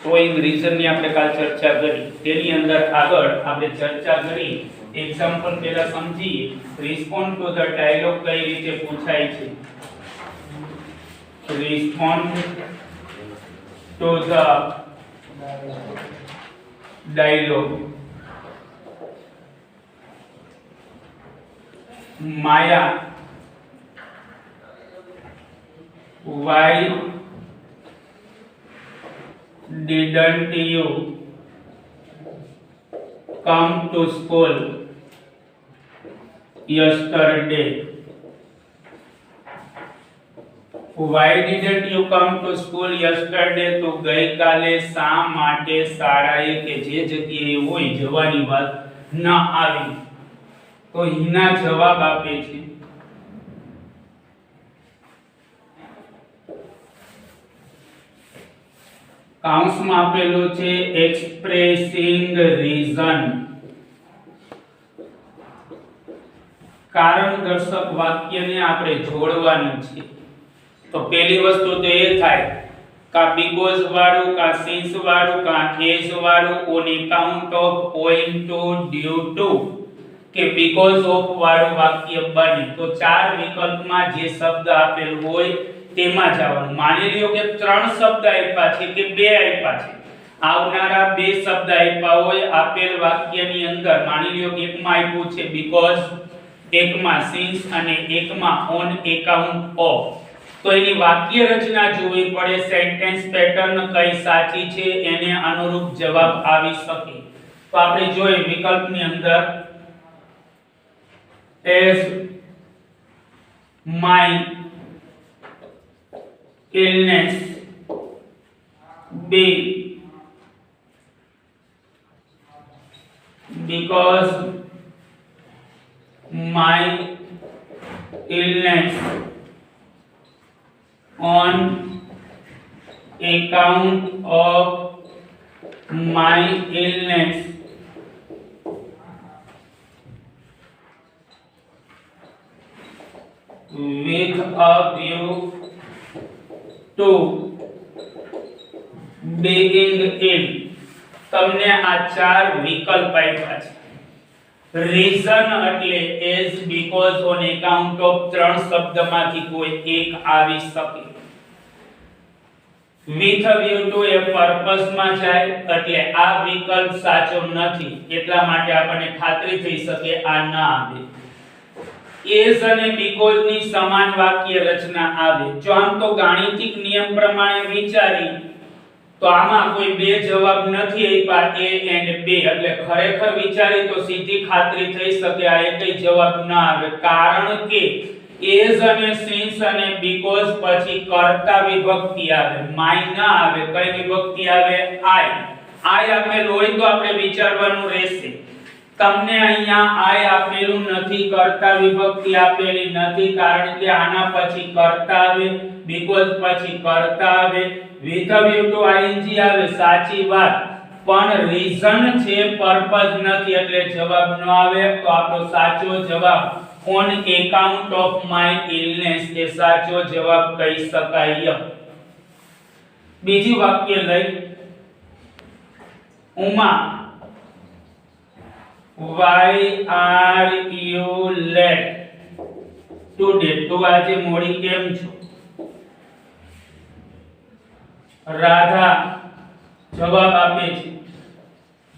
Showing reason ની આપણે કાલ ચર્ચા કરી તેની અંદર આગળ આપણે ચર્ચા કરી એક્ઝામ્પલ પહેલા સમજીએ રિસ્પોન્ડ ટુ ધ ડાયલોગ કઈ રીતે પૂછાય છે respond to the dialogue Maya why didn't you come to school yesterday? Why didn't you come to school yesterday? તો ગઈકાલે શા માટે શાળાએ કે જે જગ્યાએ હોય જવાની વાત ન આવી? તો એના જવાબ આપે છે કાઉન્સમાં આપેલું છે એક્સપ્રેસિંગ રીઝન કારણ દર્શક વાક્યને આપણે જોડવાનું છે તો પહેલી વસ્તુ તો એ થાય કા બીકોઝ વાળું કા સિન્સ વાળું કા એઝ વાળું on account of owing to due to કે બીકોઝ ઓફ વાળું વાક્ય બને તો ચાર વિકલ્પમાં જે શબ્દ આપેલ હોય તેમાં જવાનું માની લ્યો કે ત્રણ શબ્દ આપ્યા છે કે બે આપ્યા છે આવનારા બે શબ્દ આપ્યા હોય આપેલ વાક્યની અંદર માની લ્યો કે એકમાં આપ્યું છે બીકોઝ એકમાં સિન્સ અને એકમાં ઓન એકાઉન્ટ ઓફ તો એની વાક્ય રચના જોવી પડે સેન્ટેન્સ પેટર્ન કઈ સાચી છે એને અનુરૂપ જવાબ આવી શકે તો આપણે જોઈએ વિકલ્પની અંદર as my illness be because my illness on account of my illness with a view to being ill તમને આ ચાર વિકલ્પ આપ્યા છે રીઝન એટલે as because on account of ત્રણ શબ્દમાંથી કોઈ એક આવી શકે with a view to A purpose માં જાય એટલે આ વિકલ્પ સાચો નથી એટલા માટે આપણને ખાતરી થઈ શકે આ ના આવે એઝ અને બીકોઝ ની સમાન વાક્ય રચના આવે જો આમ તો ગાણિતિક નિયમ પ્રમાણે વિચારી તો આમાં કોઈ બે જવાબ નથી આપ્યા a and b એટલે ખરેખર વિચારી તો સીધી ખાતરી થઈ શકે આ એકય જવાબ ના આવે કારણ કે એઝ અને સિન્સ અને બીકોઝ પછી કર્તા વિભક્તિ આવે માય ના આવે કઈ વિભક્તિ આવે આઈ આપેલું હોય તો આપણે વિચારવાનું રહેશે તમને અહીંયા આઈ આપેલું નથી કર્તા વિભક્તિ આપેલી નથી કારણ કે આના પછી કર્તા આવે બીકોઝ પછી કર્તા આવે with a view to ing આવે સાચી વાત પણ રીઝન છે પર્પઝ નથી એટલે જવાબ ન આવે તો આપણો સાચો જવાબ on account of my illness એ સાચો જવાબ કહી શકાય બીજી વાક્ય લઈ Uma why are you late today તો આજે મોડી કેમ છો રાધા જવાબ આપે છે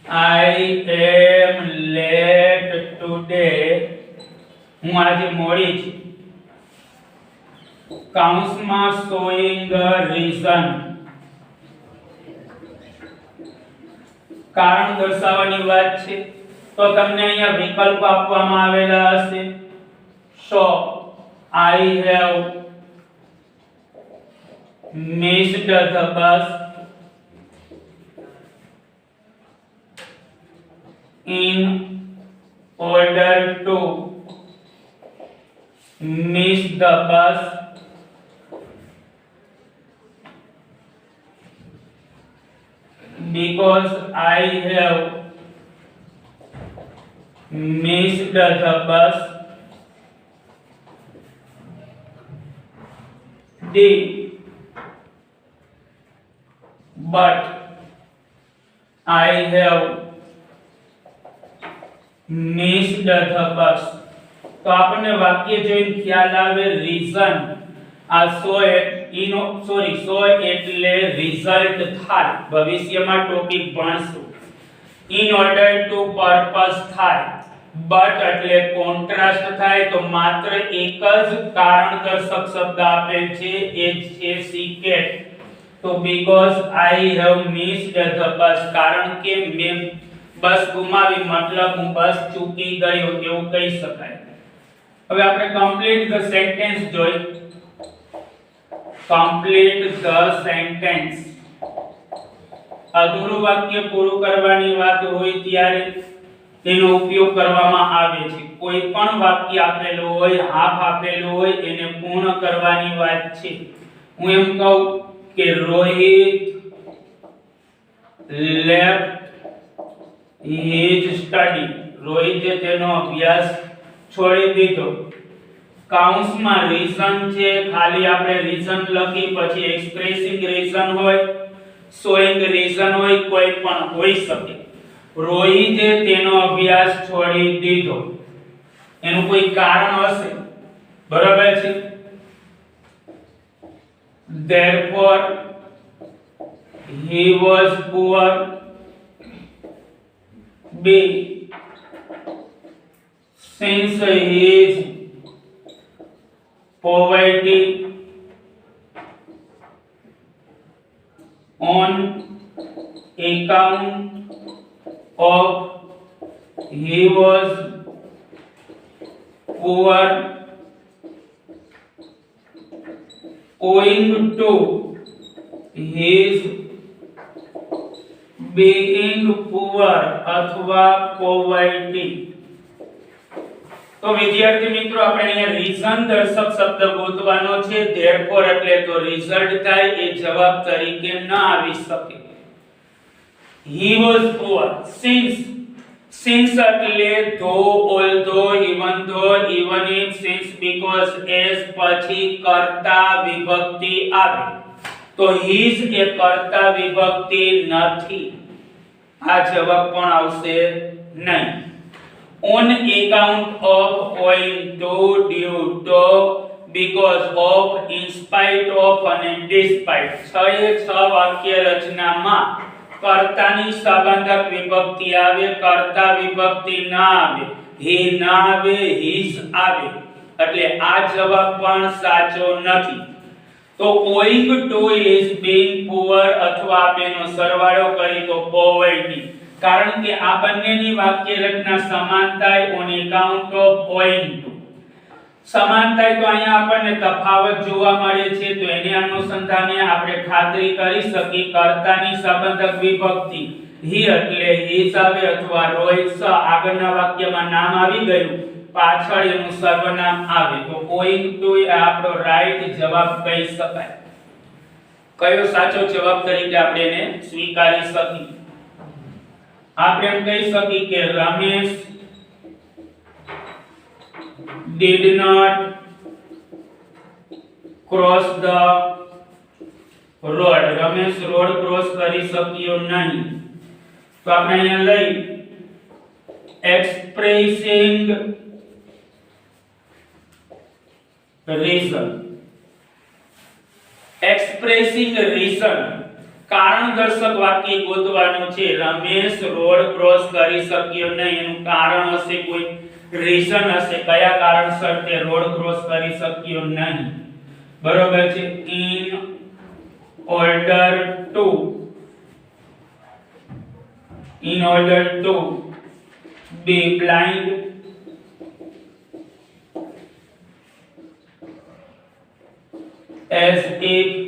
I am late today હું આજે મોડી છું કાઉન્સમાં showing a reason કારણ દર્શાવવાની વાત છે તો તમને અહીંયા વિકલ્પ આપવામાં આવેલા હશે so I have missed the bus in order to miss the bus because I have missed the bus D but I have missed the bus. તો આપણને વાક્ય જોઈને ખ્યાલ આવે રીઝન આ સો એટલે રિઝલ્ટ થાય ભવિષ્યમાં ટોપિક ભણશું in order to purpose થાય but એટલે કોન્ટ્રાસ્ટ થાય તો માત્ર એક જ કારણદર્શક શબ્દ આપેલ છે એ છે સીકેટ તો because I have missed the bus કારણ કે મેં બસ ગુમાવી મતલબ હું બસ ચૂકી ગયો એવું કહી શકાય હવે આપણે કમ્પ્લીટ ધ સેન્ટેન્સ જોઈ કમ્પ્લીટ ધ સેન્ટેન્સ અધૂરું વાક્ય પૂરું કરવાની વાત હોય ત્યારે તેનો ઉપયોગ કરવામાં આવે છે કોઈ પણ વાક્ય આપેલું હોય હાફ આપેલું હોય એને પૂર્ણ કરવાની વાત છે હું એમ કહું કે Rohit left his study Rohit તેનો અભ્યાસ છોડી દીધો કાઉન્સમાં રીઝન છે ખાલી આપણે રીઝન લખી પછી એક્સપ્રેસિંગ રીઝન હોય શોઈંગ રીઝન હોય કોઈ પણ હોઈ શકે રોહિતે તેનો અભ્યાસ છોડી દીધો એનું કોઈ કારણ હશે બરાબર છે therefore he was poor b since his poverty on account of he was poor owing to his being poor अथवा poverty તો વિદ્યાર્થી મિત્રો આપણે અહીંયા રીઝન દર્શક શબ્દ ગોતવાનો છે therefore એટલે તો રિઝલ્ટ થાય એ જવાબ તરીકે ન આવી શકે he was poor since એટલે though although even though even if since because as પછી કર્તા વિભક્તિ આવે તો his એ કર્તા વિભક્તિ નથી આ જવાબ પણ આવશે નહીં on account of owing to due to because of in spite of અને despite છ વાક્ય રચનામાં કર્તાની સંબંધક વિભક્તિ આવે કર્તા વિભક્તિ ના આવે he ના આવે his આવે એટલે આ જવાબ પણ સાચો નથી તો owing to his being poor અથવા બેનો સરવાળો કરી તો poverty કારણ કે આ બંનેની વાક્ય રચના સમાન થાય on account of owing to સમાન થાય તો અહીંયા આપણને તફાવત જોવા મળે છે તો એને અનુસંધાને આપણે ખાતરી કરી શકી કર્તાની સંબંધક વિભક્તિ he એટલે his આવે અથવા રોહિત સ આગળના વાક્યમાં નામ આવી ગયું પાછળ એનું સર્વનામ આવે તો owing to એ આપણો રાઈટ જવાબ કહી શકાય કયો સાચો જવાબ તરીકે આપણે એને સ્વીકારી શકી આપણે એમ કહી શકી કે Ramesh did not cross the road Ramesh road cross કરી શક્યો નહીં તો આપણે અહીંયા લઈ expressing reason કારણ દર્શક વાક્ય ગોતવાનું છે રમેશ રોડ ક્રોસ કરી શક્યો નહીં એનું કારણ હશે કોઈ રીઝન હશે કયા કારણસર તે રોડ ક્રોસ કરી શક્યો નહીં બરોબર છે in order to be blind as if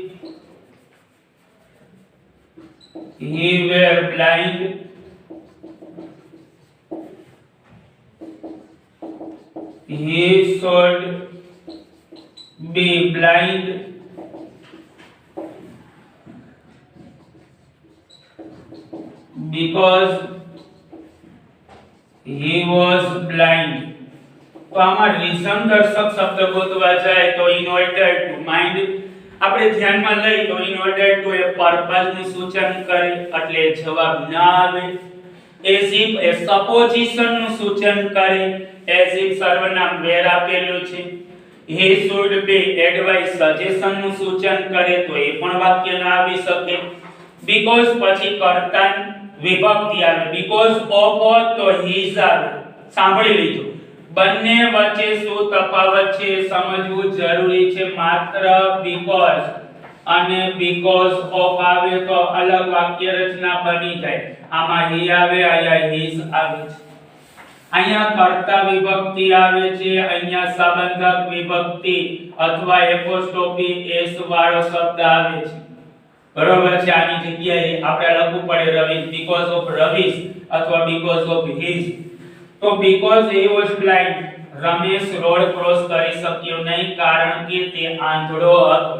he were blind he should be blind because he was blind તો આમાં રીઝન દર્શક શબ્દ ગોતવા જાય તો in order to mind આપણે ધ્યાનમાં લઈ તો in order to a purpose નું સૂચન કરે એટલે જવાબ ના આવે. as if એ સપોઝિશન નું સૂચન કરે, as if સર્વનામ where આપેલું છે. he should be advice suggestion નું સૂચન કરે તો એ પણ વાક્ય ના આવી શકે. because પછી કર્તા વિભક્તિ આવે, because of હોત તો his આવે. સાંભળી લીધું. બંને વચ્ચે શું તફાવત છે સમજવું જરૂરી છે. માત્ર because અને because of આવે તો અલગ વાક્ય રચના બની જાય. આમાં he આવે, અહીંયા his આવે છે. અહીંયા કર્તા વિભક્તિ આવે છે, અહીંયા સંબંધક વિભક્તિ અથવા એપોસ્ટ્રોફી s વાળો શબ્દ આવે છે. બરોબર છે. આની જગ્યાએ આપણે લખવું પડે રવિશ, because of રવિશ અથવા because of his. તો because he was blind, Ramesh road cross કરી શક્યો નહીં કારણ કે તે આંધળો હતો.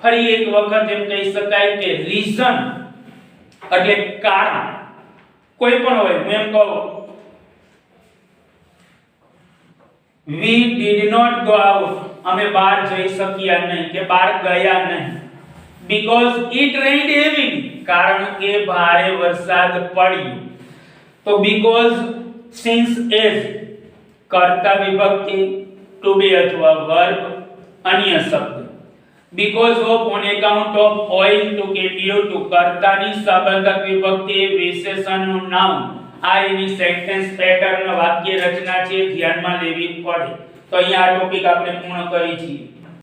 ફરી એક વખત એમ કહી શકાય કે રીઝન એટલે કારણ કોઈ પણ હોય. હું એમ કહું we did not go out, અમે બહાર જઈ શક્યા નહીં કે બહાર ગયા નહીં. because it rained heavily, કારણ કે ભારે વરસાદ પડ્યો. તો because since as કર્તા વિભક્તિ to be અથવા verb અન્ય શબ્દ. because of on account of owing to કે due to કર્તાની સંબંધક વિભક્તિ વિશેષણનું નામ. આ એની સેન્ટેન્સ પેટર્ન વાક્ય રચના છે, ધ્યાનમાં લેવી પડે. તો અહીંયા આ ટોપિક આપણે પૂર્ણ કરી છીએ.